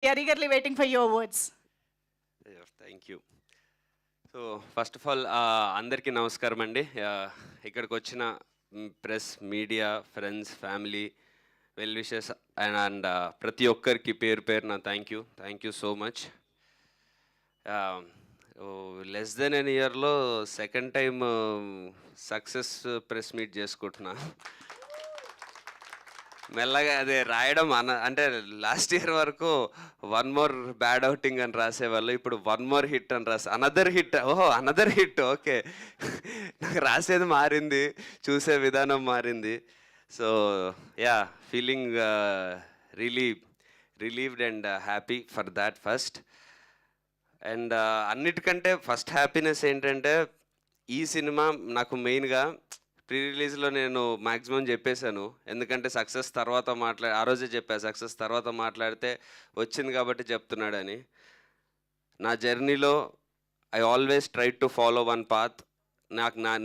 We are eagerly waiting for your words. Thank you. So first of all అందరికీ నమస్కారం అండి. ఇక్కడికి వచ్చిన press, media, friends, family, well wishes and ప్రతి ఒక్కరికి పేరు పేరున thank you so much. Less than an ఇయర్లో second time success press meet చేసుకుంటున్నా. మెల్లగా అదే రాయడం అంటే లాస్ట్ ఇయర్ వరకు 1 more బ్యాడ్ అవుటింగ్ అని రాసేవాళ్ళు, ఇప్పుడు 1 more హిట్ అని అనదర్ హిట్. ఓహో, అనదర్ హిట్, ఓకే. నాకు రాసేది మారింది, చూసే విధానం మారింది. So yeah, feeling relieved and happy for that first. And అన్నిటికంటే ఫస్ట్ హ్యాపీనెస్ ఏంటంటే, ఈ సినిమా నాకు మెయిన్గా ప్రీ రిలీజ్లో నేను మ్యాక్సిమం చెప్పేశాను. ఎందుకంటే సక్సెస్ తర్వాత ఆ రోజే చెప్పాను, సక్సెస్ తర్వాత మాట్లాడితే వచ్చింది కాబట్టి చెప్తున్నాడని. నా జర్నీలో I always try to follow one path.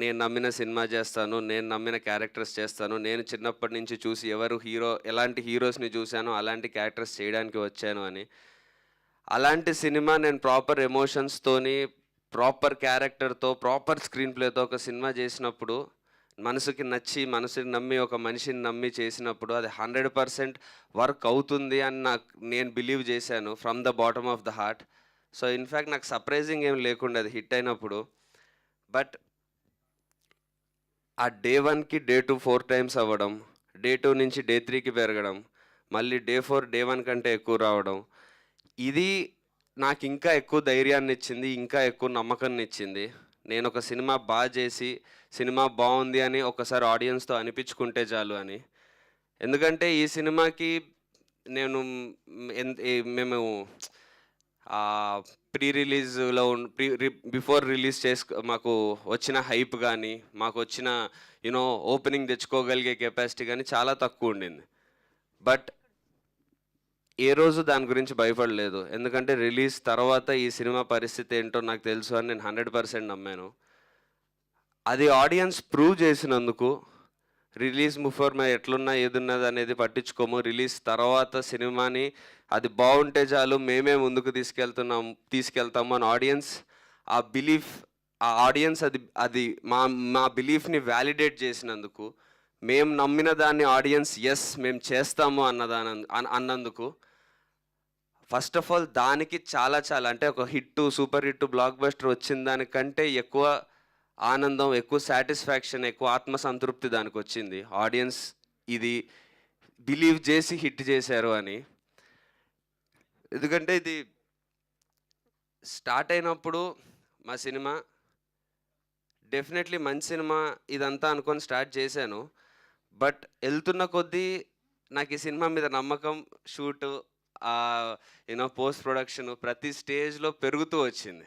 నేను నమ్మిన సినిమా చేస్తాను, నేను నమ్మిన క్యారెక్టర్స్ చేస్తాను. నేను చిన్నప్పటి నుంచి చూసి ఎలాంటి హీరోస్ని చూశానో అలాంటి క్యారెక్టర్స్ చేయడానికి వచ్చాను అని. అలాంటి సినిమా నేను ప్రాపర్ ఎమోషన్స్తోని, ప్రాపర్ క్యారెక్టర్తో, ప్రాపర్ స్క్రీన్ ప్లేతో ఒక సినిమా చేసినప్పుడు, మనసుని నమ్మి, ఒక మనిషిని నమ్మి చేసినప్పుడు అది 100% వర్క్ అవుతుంది అని నేను బిలీవ్ చేశాను from the bottom of the heart. So in fact నాకు సర్ప్రైజింగ్ ఏం లేకుండా అది హిట్ అయినప్పుడు. బట్ ఆ డే 1కి డే 2 4 టైమ్స్ అవ్వడం, డే 2 నుంచి డే 3కి పెరగడం, మళ్ళీ డే 4 డే 1 కంటే ఎక్కువ రావడం, ఇది నాకు ఇంకా ఎక్కువ ధైర్యాన్ని ఇచ్చింది, ఇంకా ఎక్కువ నమ్మకాన్ని ఇచ్చింది. నేను ఒక సినిమా బాగా చేసి, సినిమా బాగుంది అని ఒకసారి ఆడియన్స్తో అనిపించుకుంటే చాలు అని. ఎందుకంటే ఈ సినిమాకి మేము ప్రీ రిలీజ్లో బిఫోర్ రిలీజ్ మాకు వచ్చిన హైప్ కానీ, మాకు వచ్చిన ఓపెనింగ్ తెచ్చుకోగలిగే కెపాసిటీ కానీ చాలా తక్కువ ఉండింది. బట్ ఏ రోజు దాని గురించి భయపడలేదు. ఎందుకంటే రిలీజ్ తర్వాత ఈ సినిమా పరిస్థితి ఏంటో నాకు తెలుసు అని నేను 100% నమ్మాను. అది ఆడియన్స్ ప్రూవ్ చేసినందుకు, రిలీజ్ బిఫోర్ ఎట్లున్నా ఏదున్నది అనేది పట్టించుకోము, రిలీజ్ తర్వాత సినిమాని అది బాగుంటే చాలు, మేమే ముందుకు తీసుకెళ్తాము అని ఆడియన్స్ అది మా బిలీఫ్ని వ్యాలిడేట్ చేసినందుకు, మేము నమ్మిన దాన్ని ఆడియన్స్ ఎస్ మేము చేస్తాము అన్నందుకు, ఫస్ట్ ఆఫ్ ఆల్ దానికి చాలా అంటే ఒక సూపర్ హిట్, బ్లాక్ బస్టర్ వచ్చిన దానికంటే ఎక్కువ ఆనందం, ఎక్కువ సాటిస్ఫాక్షన్, ఎక్కువ ఆత్మసంతృప్తి దానికి వచ్చింది. ఆడియన్స్ ఇది బిలీవ్ చేసి హిట్ చేశారు అని. ఎందుకంటే ఇది స్టార్ట్ అయినప్పుడు మా సినిమా డెఫినెట్లీ మంచి సినిమా ఇదంతా అనుకొని స్టార్ట్ చేశాను. బట్ వెళ్తున్న కొద్దీ నాకు ఈ సినిమా మీద నమ్మకం, షూటు, పోస్ట్ ప్రొడక్షన్ ప్రతి స్టేజ్లో పెరుగుతూ వచ్చింది.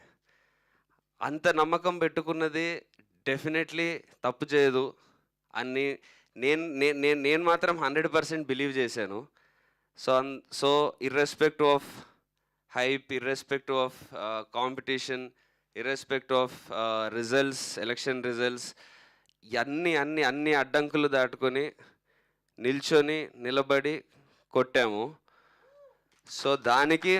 అంత నమ్మకం పెట్టుకున్నది డెఫినెట్లీ తప్పు చేయదు అని నేను మాత్రం 100% బిలీవ్ చేశాను. So irrespective of hype, irrespective of competition, irrespective of results, election results, అన్ని అడ్డంకులు దాటుకొని నిలబడి కొట్టాము. సో దానికి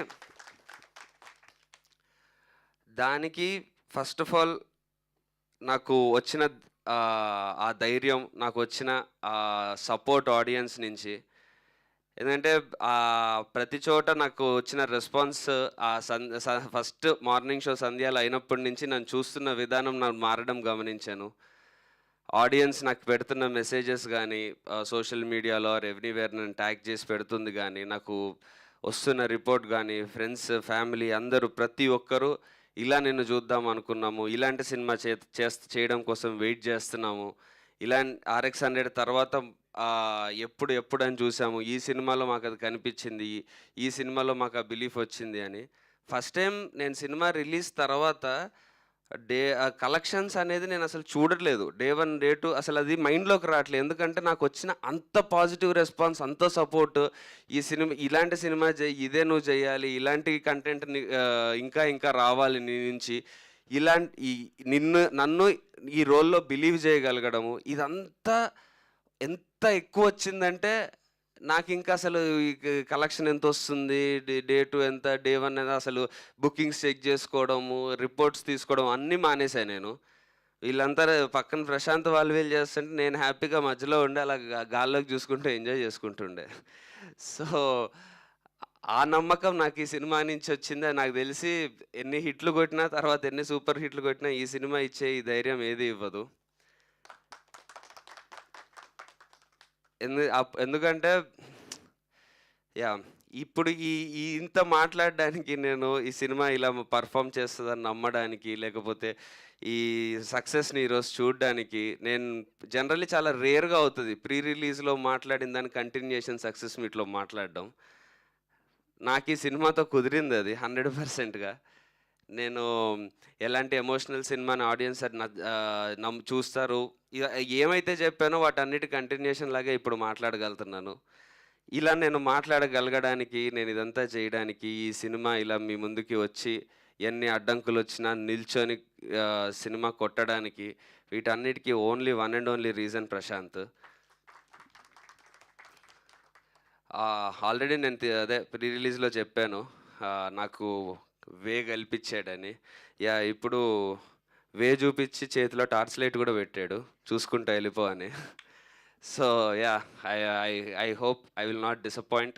ఫస్ట్ ఆఫ్ ఆల్ నాకు వచ్చిన ఆ ధైర్యం, నాకు వచ్చిన సపోర్ట్ ఆడియన్స్ నుంచి. ఎందుకంటే ప్రతి చోట నాకు వచ్చిన రెస్పాన్స్, ఫస్ట్ మార్నింగ్ షో సంధ్యాలు అయినప్పటి నుంచి నన్ను చూస్తున్న విధానం నాకు మారడం గమనించాను. ఆడియన్స్ నాకు పెడుతున్న మెసేజెస్ కానీ, సోషల్ మీడియాలో ఎవ్రీవేర్ నన్ను ట్యాగ్ చేసి పెడుతుంది కానీ, నాకు వస్తున్న రిపోర్ట్ కానీ, ఫ్రెండ్స్, ఫ్యామిలీ అందరూ ప్రతి ఒక్కరూ ఇలా నిన్ను చూద్దాం అనుకున్నాము, ఇలాంటి సినిమా చేయడం కోసం వెయిట్ చేస్తున్నాము, RX 100 తర్వాత ఎప్పుడు అని చూసాము, ఈ సినిమాలో మాకు అది కనిపించింది, ఈ సినిమాలో మాకు ఆ బిలీఫ్ వచ్చింది అని. ఫస్ట్ టైం నేను సినిమా రిలీజ్ తర్వాత కలెక్షన్స్ అనేది నేను అసలు చూడట్లేదు. డే 1 డే 2 అసలు అది మైండ్లోకి రావట్లేదు. ఎందుకంటే నాకు వచ్చిన అంత పాజిటివ్ రెస్పాన్స్, అంత సపోర్ట్, ఇలాంటి సినిమా ఇదే నువ్వు చేయాలి, ఇలాంటి కంటెంట్ ఇంకా రావాలి నీ నుంచి, నన్ను ఈ రోల్లో బిలీవ్ చేయగలగడము, ఇదంతా ఎంత ఎక్కువ వచ్చిందంటే నాకింక అసలు ఈ కలెక్షన్ ఎంతొస్తుంది, డే 2 ఎంత, డే 1 ఎంత అసలు బుకింగ్స్ చెక్ జేసుకోవడము, రిపోర్ట్స్ తీసుకోవడం అన్నీ మానేశా నేను. వీళ్ళంతా పక్కన ప్రశాంత్ వాళ్ళు వీళ్ళు చేస్తుంటే నేను హ్యాపీగా మధ్యలో ఉండి అలా గాల్లోకి చూసుకుంటూ ఎంజాయ్ చేసుకుంటుండే. సో, ఆ నమ్మకం నాకు ఈ సినిమా నుంచి వచ్చింది. అది నాకు తెలిసి ఎన్ని హిట్లు కొట్టినా, తర్వాత ఎన్ని సూపర్ హిట్లు కొట్టినా ఈ సినిమా ఇచ్చే ఈ ధైర్యం ఏది ఇవ్వదు. ఎందుకంటే యాహ్! ఇప్పుడు ఈ ఈ ఇంత మాట్లాడడానికి నేను ఈ సినిమా ఇలా పర్ఫార్మ్ చేస్తదని నమ్మడానికి, లేకపోతే ఈ సక్సెస్‌ని ఈరోజు చూడ్డానికి నేను జనరల్లీ చాలా రేర్‌గా అవుతది. ప్రీ రిలీజ్‌లో మాట్లాడిన దాని కంటిన్యూయేషన్ సక్సెస్ మీట్‌లో మాట్లాడడం. నాకీ సినిమాతో కుదిరిందది 100%గా. నేను ఎలాంటి ఎమోషనల్ సినిమాని ఆడియన్స్ అది చూస్తారు. ఇగ ఏమైతే చెప్పానో వాటన్నిటి కంటిన్యూయేషన్ లాగే ఇప్పుడు మాట్లాడగలుగుతున్నాను. ఇలా నేను మాట్లాడగలగడానికి, నేను ఇదంతా చేయడానికి, ఈ సినిమా ఇలా మీ ముందుకి వచ్చి, ఎన్ని అడ్డంకులొచ్చినా నిల్చొని సినిమా కొట్టడానికి, వీటన్నిటికి only one and only reason Prashanth. Already నేను అదే ప్రీ రిలీజ్‌లో చెప్పాను. నాకు వే కల్పించాడని. యాహ్! ఇప్పుడు వే చూపించి చేతిలో టార్చ్ లైట్ కూడా పెట్టాడు. చూసుకుంటా వెళ్ళిపో అని. So yeah! I I I hope I will not disappoint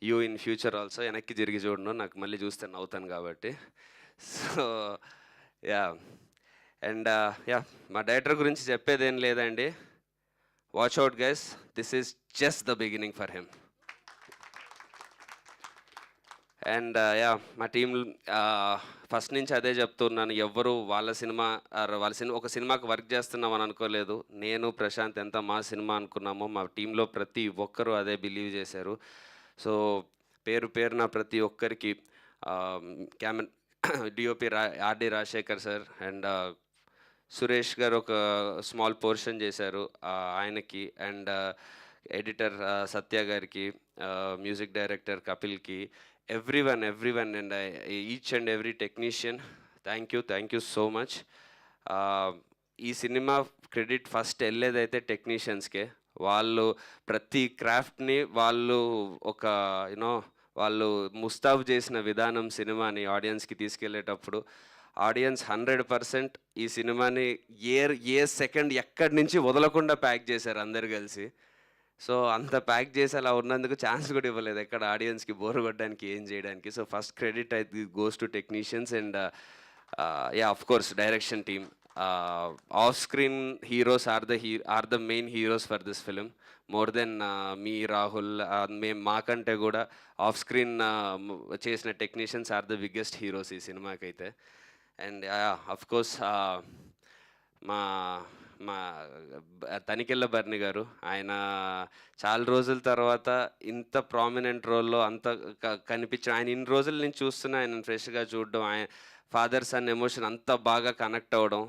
you in future also. వెనక్కి తిరిగి చూడను. నాకు మళ్ళీ చూస్తే నవ్వుతాను కాబట్టి. So yeah! And yeah! మా డైరెక్టర్ గురించి చెప్పేదేం లేదండి. Watch out guys. This is just the beginning for him. And yeah! మా టీమ్ ఫస్ట్ నుంచి అదే చెప్తున్నాను. ఎవ్వరు వాళ్ళ సినిమా ఒక సినిమాకి వర్క్ చేస్తున్నామని అనుకోలేదు. నేను, ప్రశాంత్ ఎంత మా సినిమా అనుకున్నామో మా టీంలో ప్రతి ఒక్కరు అదే బిలీవ్ చేశారు. సో, పేరు పేరున ప్రతి ఒక్కరికి camera DOP RD Rajasekhar sir and Suresh గారు ఒక స్మాల్ పోర్షన్ చేశారు. ఆయనకి అండ్ ఎడిటర్ సత్య గారికి, మ్యూజిక్ డైరెక్టర్ కపిల్‌కి, everyone and each and every technician thank you so much. ఈ సినిమా క్రెడిట్ ఫస్ట్ వెళ్ళేదైతే టెక్నీషియన్స్కే. వాళ్ళు ప్రతి క్రాఫ్ట్ని వాళ్ళు ఒక యూనో వాళ్ళు ముస్తాబు చేసిన విధానం సినిమాని ఆడియన్స్కి తీసుకెళ్ళేటప్పుడు ఆడియన్స్ 100% ఈ సినిమాని ఏ ఏ సెకండ్ ఎక్కడి నుంచి వదలకుండా ప్యాక్ చేశారు అందరు కలిసి. సో, అంత ప్యాక్ చేసి అలా ఉన్నందుకు ఛాన్స్ కూడా ఇవ్వలేదు ఎక్కడ ఆడియన్స్‌కి బోర్ కొట్టడానికి, ఏం చేయడానికి. So, first credit goes to technicians and yeah! Of course direction team. Off screen heroes are the main heroes for this film. More than me, Rahul, మేము మాకంటే కూడా ఆఫ్ స్క్రీన్ చేసిన technicians are the biggest heroes ఈ సినిమాకైతే. And yeah! Of course మా మా తనికెళ్ళ భరణి గారు. ఆయన చాలా రోజుల తర్వాత ఇంత ప్రామినెంట్ రోల్‌లో అంత ఆయన ఇన్ని రోజులు నేను చూస్తున్నా ఆయనను ఫ్రెష్‌గా చూడడం, ఫాదర్ సన్ ఎమోషన్ అంత బాగా కనెక్ట్ అవ్వడం,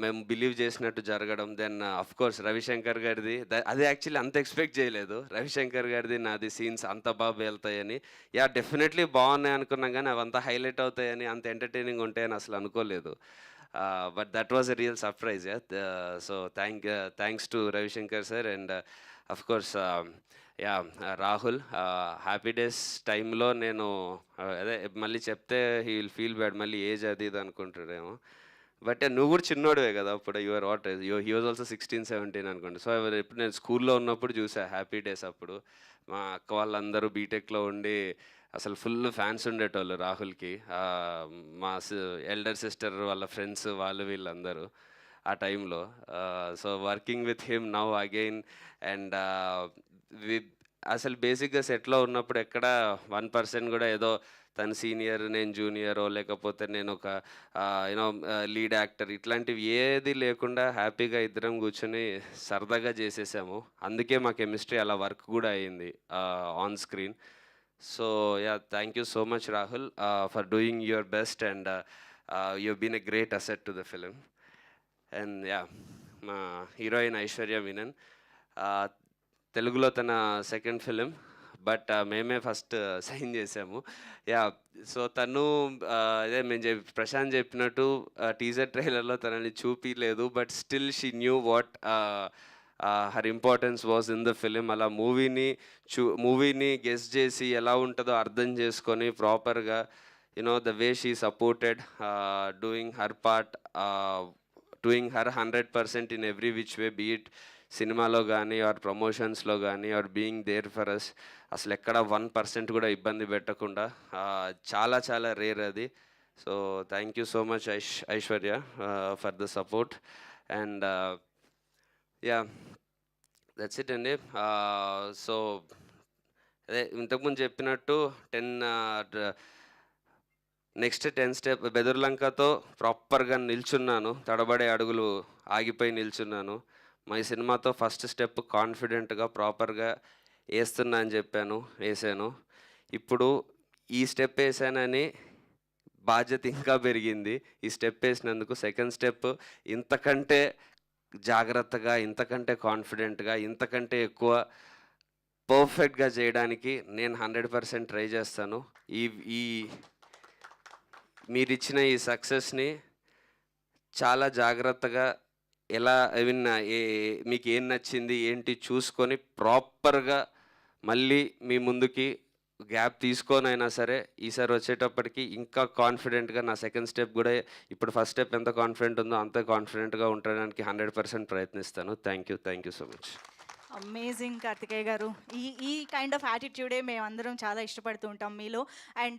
మేము బిలీవ్ చేసినట్టు జరగడం. దెన్ ఆఫ్‌కోర్స్ రవిశంకర్ గారిది అది యాక్చువల్లీ అంత ఎక్స్‌పెక్ట్ చేయలేదు. రవిశంకర్ గారిది నాది సీన్స్ అంత బాగా వెళ్తాయని. యాహ్! డెఫినెట్‌లీ బాగున్నాయి అనుకున్నాం గానీ అవంతా హైలైట్ అవుతాయని, అంత ఎంటర్‌టైనింగ్ ఉంటాయని అసలు అనుకోలేదు. But that was a real surprise, yeah. So thanks to Ravi Shankar sir and of course, yeah, Rahul. Happy Days టైంలో నేను అదే మళ్ళీ చెప్తే హీ విల్ ఫీల్ బ్యాడ్, మళ్ళీ ఏజ్ అది ఇది అనుకుంటాడేమో. బట్ నువ్వు కూడా చిన్నోడివే కదా అప్పుడు. Your what he was also 16, 17 అనుకోండి. సో ఎప్పుడు నేను స్కూల్లో ఉన్నప్పుడు చూసా హ్యాపీ డేస్ అప్పుడు. మా అక్క వాళ్ళందరూ బీటెక్లో ఉండి అసలు ఫుల్ ఫ్యాన్స్ ఉండేటోళ్ళు రాహుల్‌కి. మా ఎల్డర్ సిస్టర్ వాళ్ళ ఫ్రెండ్స్ వాళ్ళు వీళ్ళందరూ ఆ టైంలో. So working with him now again and అసలు బేసిక్‌గా సెట్‌లో ఉన్నప్పుడు ఎక్కడ 1% కూడా ఏదో తను సీనియర్, నేను జూనియరో లేకపోతే నేను ఒక యూనో లీడ్ యాక్టర్ ఇట్లాంటివి ఏది లేకుండా హ్యాపీగా ఇద్దరం కూర్చొని సరదాగా చేసేసాము. అందుకే మా కెమిస్ట్రీ అలా వర్క్ కూడా అయింది on screen. So yeah, thank you so much, Rahul, for doing your best, and you've been a great asset to the film. And yeah, మా హీరోయిన్ ఐశ్వర్య మీనన్, తెలుగులో తన సెకండ్ ఫిలిం. బట్ మేమే ఫస్ట్ సైన్ చేసాము. Yeah, so తను అదే ప్రశాంత్ చెప్పినట్టు teaser ట్రైలర్లో తనని చూపించలేదు. But still she knew what her importance was in the film. అలా మూవీని గెస్ చేసి ఎలా ఉంటుందో అర్థం చేసుకొని ప్రాపర్గా the way she supported, doing her part, doing her 100% in every which way, beat సినిమాలో కానీ ఆర్ ప్రమోషన్స్లో కానీ are being there for us. అసలు ఎక్కడ 1% కూడా ఇబ్బంది పెట్టకుండా, చాలా చాలా రేర్ అది. So thank you so much Aishwarya for the support. And yeah, that's it అండి. సో అదే ఇంతకుముందు చెప్పినట్టు నెక్స్ట్ 10 స్టెప్ బెదుర్లంకతో ప్రాపర్గా నిల్చున్నాను, తడబడే అడుగులు ఆగిపోయి నిల్చున్నాను. మా ఈ సినిమాతో ఫస్ట్ స్టెప్ కాన్ఫిడెంట్గా ప్రాపర్గా వేస్తున్నా అని చెప్పాను, వేసాను. ఇప్పుడు ఈ స్టెప్ వేసానని బాధ్యత ఇంకా పెరిగింది. ఈ స్టెప్ వేసినందుకు సెకండ్ స్టెప్ ఇంతకంటే జాగ్రత్తగా, ఇంతకంటే కాన్ఫిడెంట్గా, ఇంతకంటే ఎక్కువ పర్ఫెక్ట్గా చేయడానికి నేను 100% ట్రై చేస్తాను. ఈ ఈ మీరిచ్చిన ఈ సక్సెస్ని చాలా జాగ్రత్తగా ఎలా మీకు ఏం నచ్చింది ఏంటి చూసుకొని ప్రాపర్గా మళ్ళీ మీ ముందుకి గ్యాప్ తీసుకొనైనా సరే ఈసారి వచ్చేటప్పటికి ఇంకా కాన్ఫిడెంట్గా నా సెకండ్ స్టెప్ కూడా ఇప్పుడు ఫస్ట్ స్టెప్ ఎంత కాన్ఫిడెంట్ ఉందో అంతే కాన్ఫిడెంట్గా ఉండడానికి 100% ప్రయత్నిస్తాను. Thank you so much. Amazing Karthikeya garu. ఈ ఈ కైండ్ ఆఫ్ యాటిట్యూడే మేమందరం చాలా ఇష్టపడుతూ ఉంటాం మీలో. అండ్